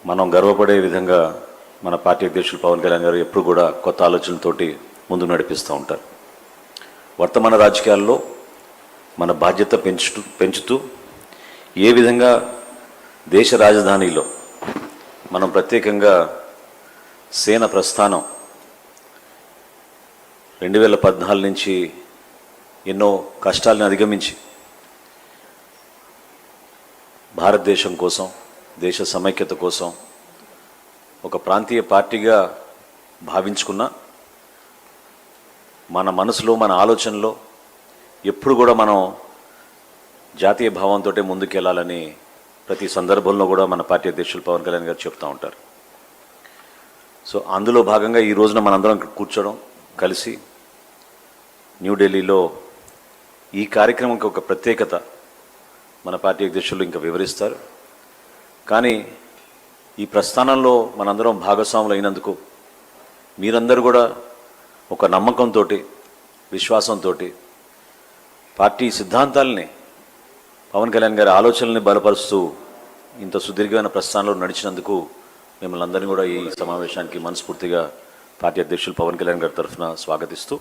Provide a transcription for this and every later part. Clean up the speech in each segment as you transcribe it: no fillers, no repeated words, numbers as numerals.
మనం గర్వపడే విధంగా మన పార్టీ అధ్యక్షులు పవన్ కళ్యాణ్ గారు ఎప్పుడు కూడా కొత్త ఆలోచనలతోటి ముందుకు నడిపిస్తూ ఉంటారు. వర్తమాన రాజకీయాల్లో మన బాధ్యత పెంచుతూ ఏ విధంగా దేశ రాజధానిలో మనం ప్రత్యేకంగా సేన ప్రస్థానం 2014 నుంచి ఎన్నో కష్టాలను అధిగమించి భారతదేశం కోసం, దేశ సమైక్యత కోసం ఒక ప్రాంతీయ పార్టీగా భావించుకున్న మన మనసులో, మన ఆలోచనలో ఎప్పుడు కూడా మనం జాతీయ భావంతో ముందుకెళ్ళాలని ప్రతి సందర్భంలో కూడా మన పార్టీ అధ్యక్షులు పవన్ కళ్యాణ్ గారు చెప్తూ ఉంటారు. సో అందులో భాగంగా ఈ రోజున మనందరం కూర్చోవడం, కలిసి న్యూఢిల్లీలో ఈ కార్యక్రమంకి ఒక ప్రత్యేకత మన పార్టీ అధ్యక్షులు ఇంకా వివరిస్తారు. కానీ ఈ ప్రస్థానంలో మనందరం భాగస్వాములు అయినందుకు మీరందరూ కూడా ఒక నమ్మకంతో, విశ్వాసంతో పార్టీ సిద్ధాంతాలని, పవన్ కళ్యాణ్ గారి ఆలోచనల్ని బలపరుస్తూ ఇంత సుదీర్ఘమైన ప్రస్థానంలో నడిచినందుకు మిమ్మల్ని అందరినీ కూడా ఈ సమావేశానికి మనస్ఫూర్తిగా పార్టీ అధ్యక్షులు పవన్ కళ్యాణ్ గారి తరఫున స్వాగతిస్తూ,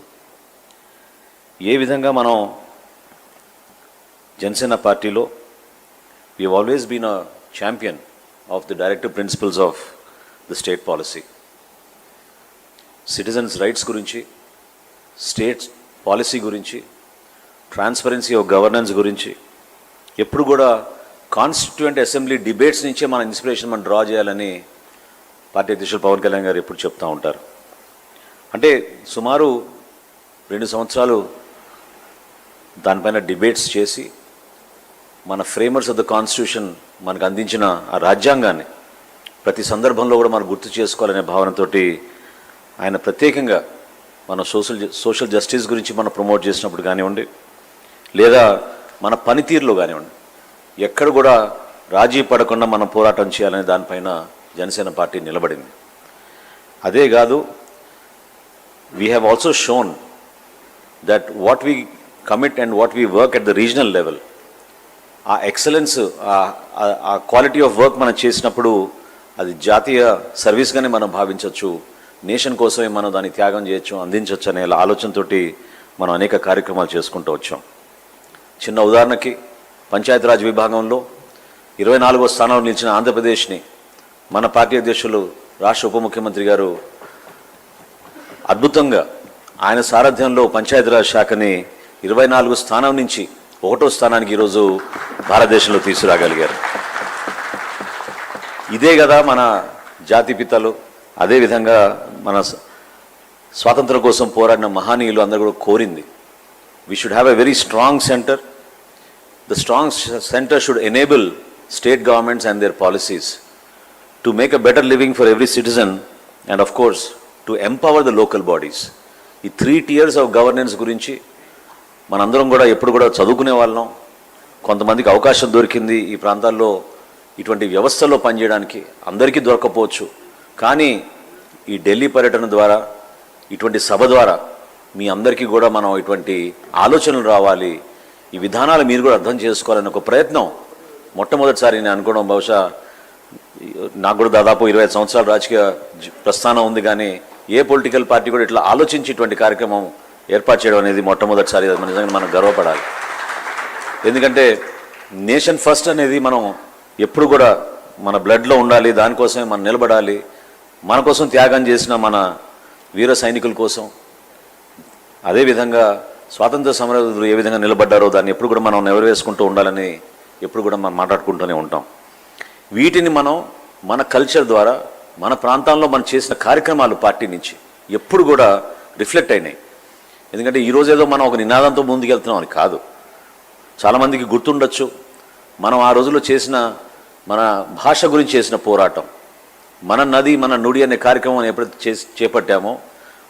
ఏ విధంగా మనం జనసేన పార్టీలో we always been a champion of the directive principles of the state policy, citizens rights గురించి, స్టేట్ పాలసీ గురించి, ట్రాన్స్పరెన్సీ ఆఫ్ గవర్నెన్స్ గురించి ఎప్పుడు కూడా కాన్స్టిట్యూయెంట్ అసెంబ్లీ డిబేట్స్ నుంచే మన ఇన్స్పిరేషన్ మనం డ్రా చేయాలని పార్టీ అధ్యక్షులు పవన్ కళ్యాణ్ గారు ఎప్పుడు చెప్తూ ఉంటారు. అంటే సుమారు 2 సంవత్సరాలు దానిపైన డిబేట్స్ చేసి మన ఫ్రేమర్స్ ఆఫ్ ద కాన్స్టిట్యూషన్ మనకు అందించిన ఆ రాజ్యాంగాన్ని ప్రతి సందర్భంలో కూడా మనం గుర్తు చేసుకోవాలనే భావనతోటి ఆయన ప్రత్యేకంగా మన సోషల్ జస్టిస్ గురించి మనం ప్రమోట్ చేసినప్పుడు కానివ్వండి, లేదా మన పనితీరులో కానివ్వండి, ఎక్కడ కూడా రాజీ పడకుండా మనం పోరాటం చేయాలనే దానిపైన జనసేన పార్టీ నిలబడింది. అదే కాదు, we have also shown that what we commit and what we work at the regional level, ఆ ఎక్సలెన్స్, ఆ క్వాలిటీ ఆఫ్ వర్క్ మనం చేసినప్పుడు అది జాతీయ సర్వీస్గానే మనం భావించవచ్చు, నేషన్ కోసమే మనం దాన్ని త్యాగం చేయొచ్చు, అందించవచ్చు అనే ఆలోచనతోటి మనం అనేక కార్యక్రమాలు చేసుకుంటూ వచ్చాం. చిన్న ఉదాహరణకి పంచాయతీరాజ్ విభాగంలో 24వ స్థానంలో నిలిచిన ఆంధ్రప్రదేశ్ని మన పార్టీ అధ్యక్షులు, రాష్ట్ర ఉప ముఖ్యమంత్రి గారు అద్భుతంగా ఆయన సారథ్యంలో పంచాయతీరాజ్ శాఖని 24 స్థానం నుంచి 1వ స్థానానికి ఈరోజు భారతదేశంలో తీసుకురాగలిగారు. ఇదే కదా మన జాతిపితలు, అదేవిధంగా మన స్వాతంత్రం కోసం పోరాడిన మహనీయులు అందరూ కూడా కోరింది. We should have a very strong centre. The strong centre should enable state governments and there policies to make a better living for every citizen and of course to empower the local bodies. ఈ 3 tiers of governance గురించి మనందరం కూడా ఎప్పుడు కూడా చదువుకునే వాళ్ళం. కొంతమందికి అవకాశం దొరికింది ఈ ప్రాంతాల్లో ఇటువంటి వ్యవస్థలో పనిచేయడానికి, అందరికీ దొరకపోవచ్చు. కానీ ఈ ఢిల్లీ పర్యటన ద్వారా, ఇటువంటి సభ ద్వారా మీ అందరికీ కూడా మనం ఇటువంటి ఆలోచనలు రావాలి, ఈ విధానాలు మీరు కూడా అర్థం చేసుకోవాలని ఒక ప్రయత్నం మొట్టమొదటిసారి నేను అనుకోవడం. బహుశా నాకు కూడా దాదాపు 25 సంవత్సరాల రాజకీయ ప్రస్థానం ఉంది, కానీ ఏ పొలిటికల్ పార్టీ కూడా ఇట్లా ఆలోచించి ఇటువంటి కార్యక్రమం ఏర్పాటు చేయడం అనేది మొట్టమొదటిసారి. నిజంగా మనం గర్వపడాలి. ఎందుకంటే నేషన్ ఫస్ట్ అనేది మనం ఎప్పుడు కూడా మన బ్లడ్లో ఉండాలి, దానికోసమే మనం నిలబడాలి. మన కోసం త్యాగం చేసిన మన వీర సైనికుల కోసం, అదేవిధంగా స్వాతంత్ర సమరయోధులు ఏ విధంగా నిలబడ్డారో దాన్ని ఎప్పుడు కూడా మనం నెరవేర్చుకుంటూ ఉండాలని ఎప్పుడు కూడా మనం మాట్లాడుకుంటూనే ఉంటాం. వీటిని మనం మన కల్చర్ ద్వారా, మన ప్రాంతాల్లో మనం చేసిన కార్యక్రమాలు పార్టీ నుంచి ఎప్పుడు కూడా రిఫ్లెక్ట్ అయినాయి. ఎందుకంటే ఈరోజు ఏదో మనం ఒక నినాదంతో ముందుకెళ్తున్నాం అని కాదు. చాలామందికి గుర్తుండొచ్చు, మనం ఆ రోజుల్లో చేసిన మన భాష గురించి చేసిన పోరాటం, మన నది మన నుడి అనే కార్యక్రమం ఎప్పుడైతే చేపట్టామో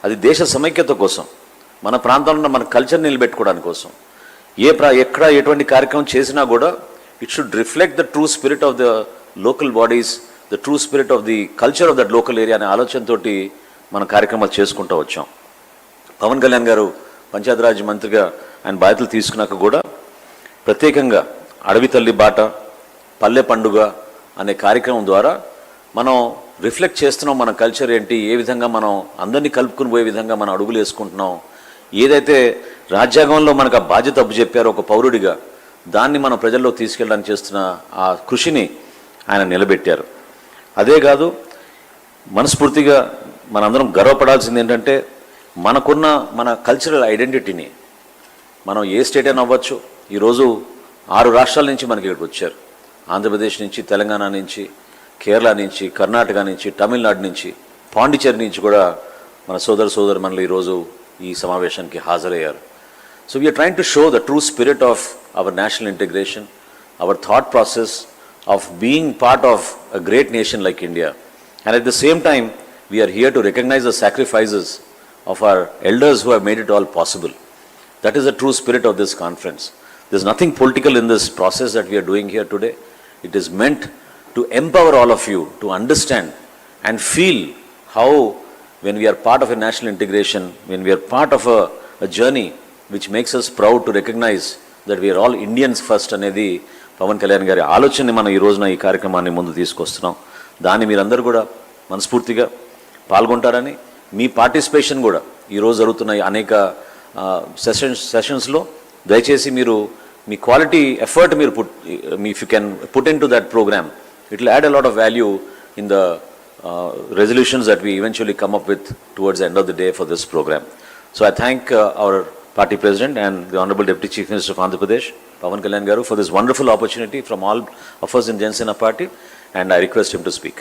అది దేశ సమైక్యత కోసం, మన ప్రాంతంలో మన కల్చర్ నిలబెట్టుకోవడానికి కోసం. ఎక్కడ ఎటువంటి కార్యక్రమం చేసినా కూడా it should reflect the true spirit of the local bodies, the true spirit of the culture of that local area అనే ఆలోచనతోటి మన కార్యక్రమాలు చేసుకుంటూ వచ్చాం. పవన్ కళ్యాణ్ గారు పంచాయతీరాజ్ మంత్రిగా ఆయన బాధ్యతలు తీసుకున్నాక కూడా ప్రత్యేకంగా అడవి తల్లి బాట, పల్లె పండుగ అనే కార్యక్రమం ద్వారా మనం రిఫ్లెక్ట్ చేస్తున్నాం, మన కల్చర్ ఏంటి, ఏ విధంగా మనం అందరినీ కలుపుకుని పోయే విధంగా మనం అడుగులు వేసుకుంటున్నాం, ఏదైతే రాజ్యాంగంలో మనకు ఆ బాధ్యత అప్పు చెప్పారో ఒక పౌరుడిగా దాన్ని మనం ప్రజల్లో తీసుకెళ్ళడానికి చేస్తున్న ఆ కృషిని ఆయన నిలబెట్టారు. అదే కాదు, మనస్ఫూర్తిగా మనందరం గర్వపడాల్సింది ఏంటంటే మనకున్న మన కల్చరల్ ఐడెంటిటీని, మనం ఏ స్టేట్ అయినా అవ్వచ్చు, ఈరోజు 6 రాష్ట్రాల నుంచి మనకి ఇక్కడికి వచ్చారు. ఆంధ్రప్రదేశ్ నుంచి, తెలంగాణ నుంచి, కేరళ నుంచి, కర్ణాటక నుంచి, తమిళనాడు నుంచి, పాండిచేరి నుంచి కూడా మన సోదరులు ఈరోజు ఈ సమావేశానికి హాజరయ్యారు. So we are trying to show the true spirit of our national integration, our thought process of being part of a great nation like India. And at the same time, we are here to recognize the sacrifices of our elders who have made it all possible. That is the true spirit of this conference. There's nothing political in this process that we are doing here today. It is meant to empower all of you to understand and feel how, when we are part of a national integration, when we are part of a journey which makes us proud to recognize that we are all Indians first అనేది పవన్ కళ్యాణ్ గారి ఆలోచనని మనం ఈ రోజున ఈ కార్యక్రమాన్ని ముందు తీసుకొస్తున్నాం. దాన్ని మీరందరూ కూడా మనస్ఫూర్తిగా పాల్గొంటారని, మీ పార్టిసిపేషన్ కూడా ఈరోజు జరుగుతున్న అనేక సెషన్స్లో దయచేసి మీరు మీ క్వాలిటీ ఎఫర్ట్ మీరు if you can put into that programme, it will add a lot of value in the resolutions that we eventually come up with towards the end of the day for this program. So I thank our party president and the Honorable Deputy Chief Minister of Andhra Pradesh, Pawan Kalyan Garu, for this wonderful opportunity from all of us in Jansena Party, and I request him to speak.